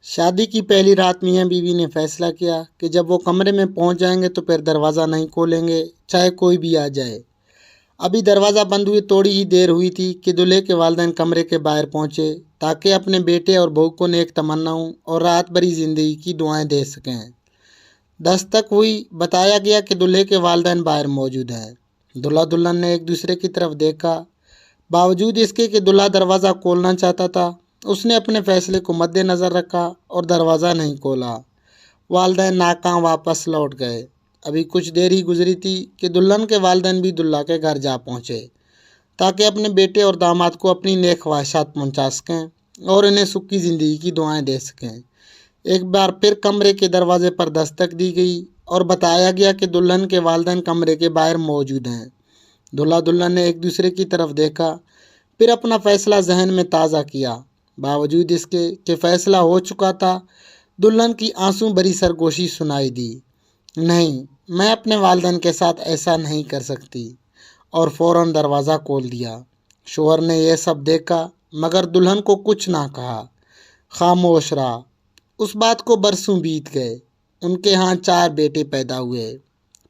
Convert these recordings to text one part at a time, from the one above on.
شادی کی پہلی رات میاں بیوی نے فیصلہ کیا کہ جب وہ کمرے میں پہنچ جائیں گے تو پھر دروازہ نہیں کھولیں گے، چاہے کوئی بھی آ جائے۔ ابھی دروازہ بند ہوئے تھوڑی ہی دیر ہوئی تھی کہ دلہے کے والدین کمرے کے باہر پہنچے تاکہ اپنے بیٹے اور بہو کو نیک تمناؤں اور رات بھری زندگی کی دعائیں دے سکیں۔ دستک ہوئی، بتایا گیا کہ دلہے کے والدین باہر موجود ہیں۔ دلہا دلہن نے ایک دوسرے کی طرف دیکھا۔ باوجود اس کے کہ دلہا دروازہ کھولنا چاہتا تھا، اس نے اپنے فیصلے کو مد نظر رکھا اور دروازہ نہیں کھولا۔ والدین ناکام واپس لوٹ گئے۔ ابھی کچھ دیر ہی گزری تھی کہ دلہن کے والدین بھی دلہا کے گھر جا پہنچے تاکہ اپنے بیٹے اور داماد کو اپنی نیک خواہشات پہنچا سکیں اور انہیں سکھی زندگی کی دعائیں دے سکیں۔ ایک بار پھر کمرے کے دروازے پر دستک دی گئی اور بتایا گیا کہ دلہن کے والدین کمرے کے باہر موجود ہیں۔ دلہا دلہن نے ایک دوسرے کی طرف دیکھا، پھر اپنا فیصلہ ذہن میں تازہ کیا۔ باوجود اس کے کہ فیصلہ ہو چکا تھا، دلہن کی آنسوں بھری سرگوشی سنائی دی۔ نہیں، میں اپنے والدین کے ساتھ ایسا نہیں کر سکتی، اور فوراً دروازہ کھول دیا۔ شوہر نے یہ سب دیکھا مگر دلہن کو کچھ نہ کہا، خاموش رہا۔ اس بات کو برسوں بیت گئے۔ ان کے ہاں 4 بیٹے پیدا ہوئے،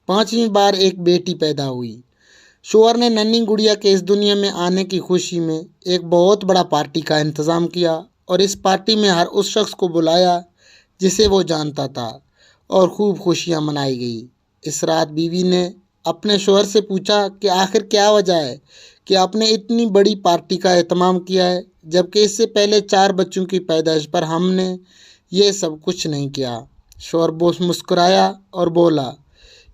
5ویں بار ایک بیٹی پیدا ہوئی۔ شوہر نے ننھی گڑیا کے اس دنیا میں آنے کی خوشی میں ایک بہت بڑا پارٹی کا انتظام کیا اور اس پارٹی میں ہر اس شخص کو بلایا جسے وہ جانتا تھا، اور خوب خوشیاں منائی گئی۔ اس رات بیوی نے اپنے شوہر سے پوچھا کہ آخر کیا وجہ ہے کہ آپ نے اتنی بڑی پارٹی کا اہتمام کیا ہے جبکہ اس سے پہلے 4 بچوں کی پیدائش پر ہم نے یہ سب کچھ نہیں کیا۔ شوہر مسکرایا اور بولا،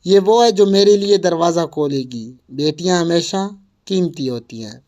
یہ وہ ہے جو میرے لیے دروازہ کھولے گی۔ بیٹیاں ہمیشہ قیمتی ہوتی ہیں۔